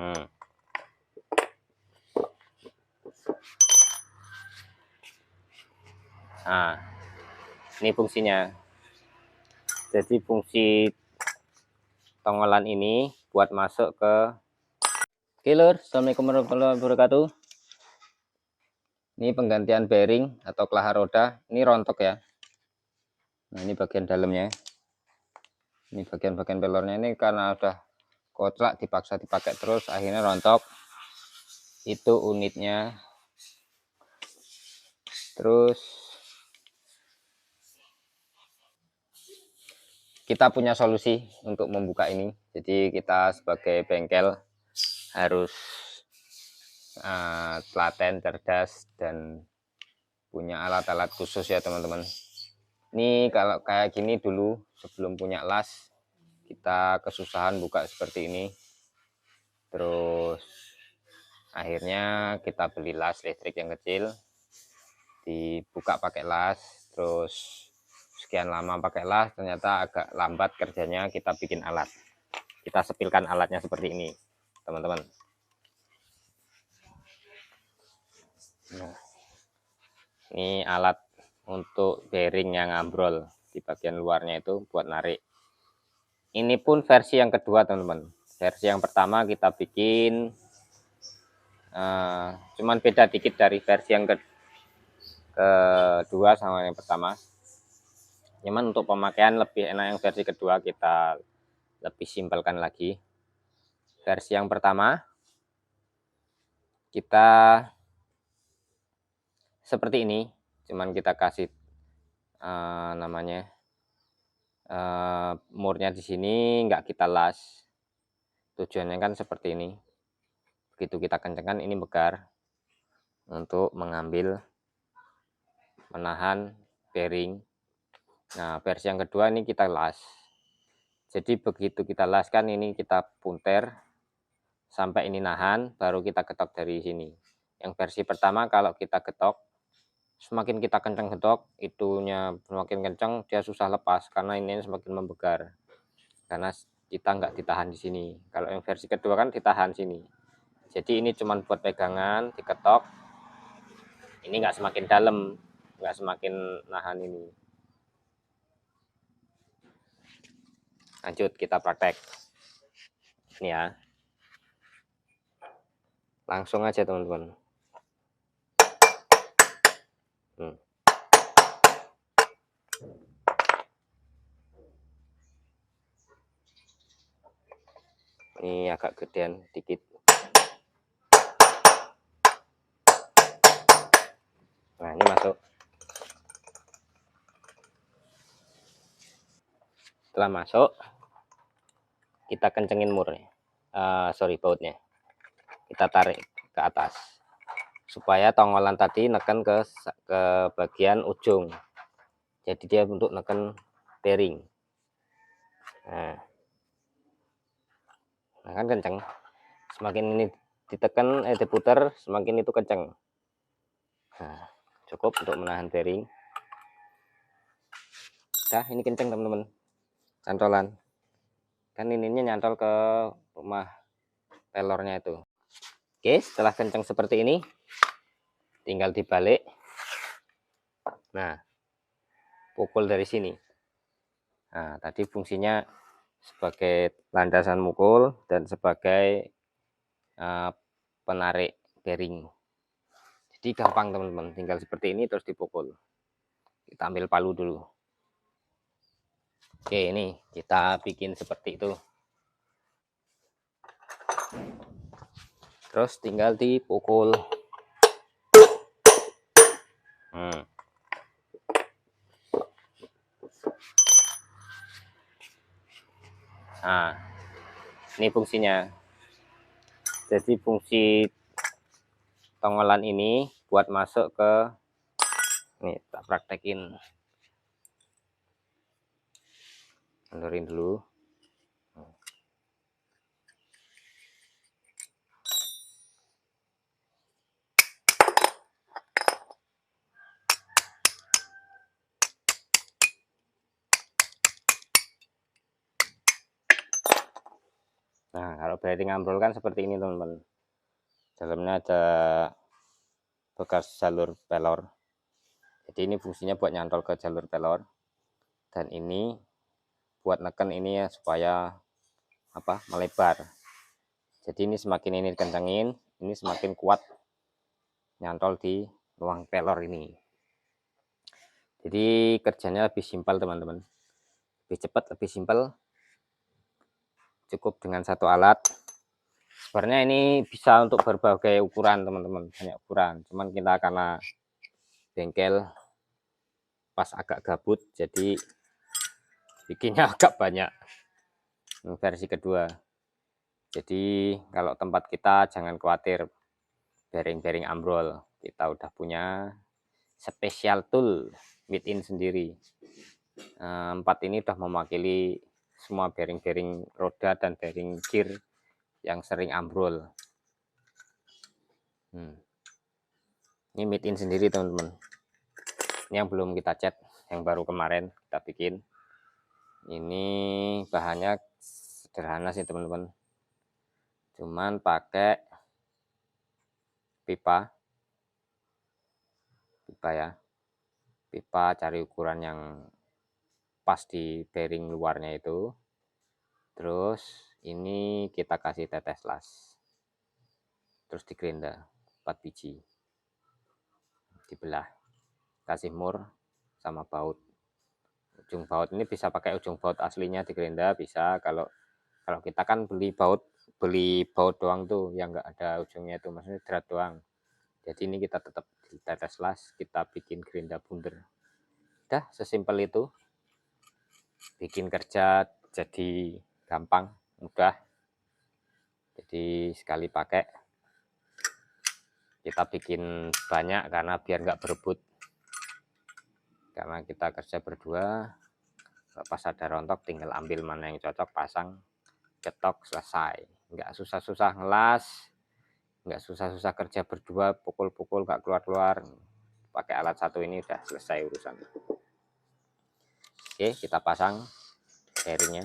Hmm. Nah, ini fungsinya. Jadi fungsi tongolan ini buat masuk ke Lur. Assalamualaikum warahmatullahi wabarakatuh. Ini penggantian bearing atau kelahar roda. Ini rontok ya. Nah, ini bagian dalamnya. Ini bagian-bagian pelornya ini karena udah kotlak dipaksa dipakai terus akhirnya rontok. Itu unitnya. Terus kita punya solusi untuk membuka ini. Jadi kita sebagai bengkel harus telaten, cerdas, dan punya alat-alat khusus ya teman-teman. Ini kalau kayak gini dulu sebelum punya las kita kesusahan buka seperti ini. Terus akhirnya kita beli las listrik yang kecil, dibuka pakai las. Terus sekian lama pakai las ternyata agak lambat kerjanya, kita bikin alat. Kita sepilkan alatnya seperti ini teman-teman. Nah, ini alat untuk bearing yang ambrol di bagian luarnya itu buat narik. Ini pun versi yang kedua teman-teman. Versi yang pertama kita bikin cuman beda dikit dari versi yang kedua sama yang pertama. Cuman untuk pemakaian lebih enak yang versi kedua, kita lebih simpelkan lagi. Versi yang pertama kita seperti ini, cuman kita kasih namanya murnya di sini nggak kita las. Tujuannya kan seperti ini. Begitu kita kencangkan ini megar untuk mengambil menahan bearing. Nah, versi yang kedua ini kita las. Jadi begitu kita laskan ini kita punter sampai ini nahan, baru kita getok dari sini. Yang versi pertama kalau kita getok, semakin kita kencang getok, itunya semakin kencang dia susah lepas karena ini semakin membegar. Karena kita nggak ditahan di sini. Kalau yang versi kedua kan ditahan sini. Jadi ini cuma buat pegangan, diketok. Ini nggak semakin dalam, nggak semakin nahan ini. Lanjut kita praktek. Ini ya. Langsung aja teman-teman. Ini agak gedean dikit. Nah, ini masuk. Setelah masuk, kita kencengin murnya. Bautnya. Kita tarik ke atas. Supaya tongolan tadi neken ke bagian ujung. Jadi dia untuk neken bearing. Nah kan kenceng. Semakin ini ditekan, diputar, semakin itu kenceng. Nah, cukup untuk menahan bearing. Dah, ini kenceng teman-teman. Cantolan. Kan ininya nyantol ke rumah pelornya itu. Oke, setelah kenceng seperti ini, tinggal dibalik. Nah, pukul dari sini. Nah, tadi fungsinya sebagai landasan mukul dan sebagai penarik bearing. Jadi gampang teman-teman, tinggal seperti ini terus dipukul. Kita ambil palu dulu. Oke, ini kita bikin seperti itu. Terus tinggal dipukul. Nah, ini fungsinya. Jadi fungsi tongolan ini buat masuk ke, nih tak praktekin. Mundurin dulu. Nah, kalau bearing ambrol kan seperti ini teman-teman. Dalamnya ada bekas jalur pelor. Jadi ini fungsinya buat nyantol ke jalur pelor. Dan ini buat neken ini ya supaya melebar. Jadi ini semakin ini dikencengin, ini semakin kuat nyantol di ruang pelor ini. Jadi kerjanya lebih simpel teman-teman, lebih cepat, lebih simpel, cukup dengan satu alat. Sebenarnya ini bisa untuk berbagai ukuran teman-teman, banyak ukuran. Cuman kita karena bengkel pas agak gabut, jadi bikinnya agak banyak. Versi kedua. Jadi kalau tempat kita jangan khawatir bearing-bearing ambrol, kita udah punya special tool made in sendiri. 4 ini udah mewakili semua bearing-bearing roda dan bearing gear yang sering ambrol. Ini made in sendiri teman-teman. Ini yang belum kita cat, yang baru kemarin kita bikin. Ini bahannya sederhana sih teman-teman, cuman pakai pipa ya, pipa, cari ukuran yang pas di bearing luarnya itu. Terus ini kita kasih tetes las, terus digerinda 4 biji, dibelah, kasih mur sama baut. Ujung baut ini bisa pakai ujung baut aslinya digerinda, bisa. Kalau kita kan beli baut doang tuh yang enggak ada ujungnya itu, maksudnya drat doang. Jadi ini kita tetap di tetes las, kita bikin gerinda bunder. Udah sesimpel itu. Bikin kerja jadi gampang, mudah. Jadi sekali pakai kita bikin banyak karena biar nggak berebut. Karena kita kerja berdua, pas ada rontok tinggal ambil mana yang cocok, pasang, cetok, selesai. Nggak susah-susah ngelas, nggak susah-susah kerja berdua, pukul-pukul nggak keluar-keluar. Pakai alat satu ini udah selesai urusan. Oke, kita pasang bearingnya.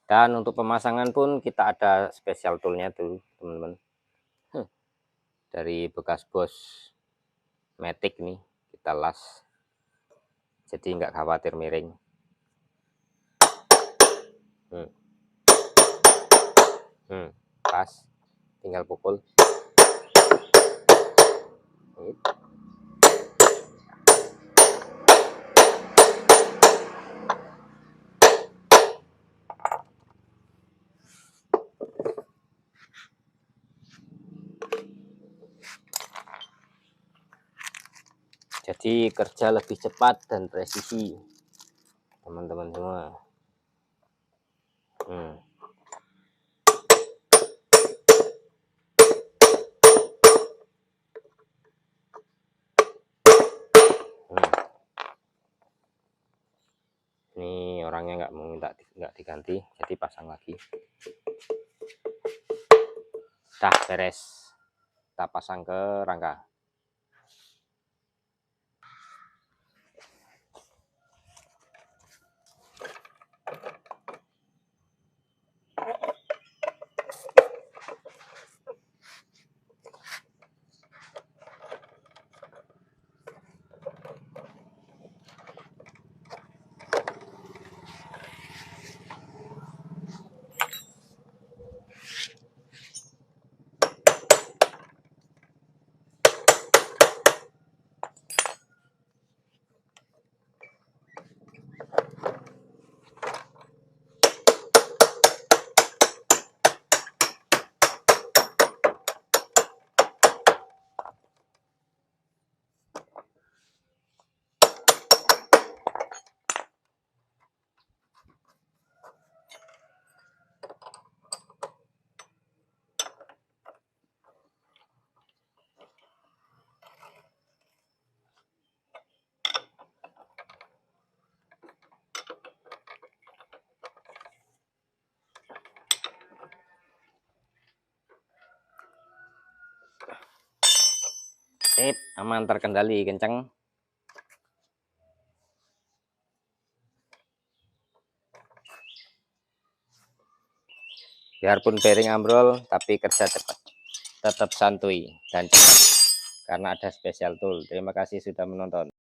Dan untuk pemasangan pun kita ada special toolnya tuh teman-teman. Dari bekas bos Matic nih, kita las. Jadi nggak khawatir miring. Pas, tinggal pukul. Jadi kerja lebih cepat dan presisi, teman-teman semua. Ini orangnya nggak mau minta nggak diganti, jadi pasang lagi. Dah beres, kita pasang ke rangka. Sip, aman, terkendali, kenceng. Biarpun bearing ambrol, tapi kerja cepat. Tetap santuy dan cepat. Karena ada special tool. Terima kasih sudah menonton.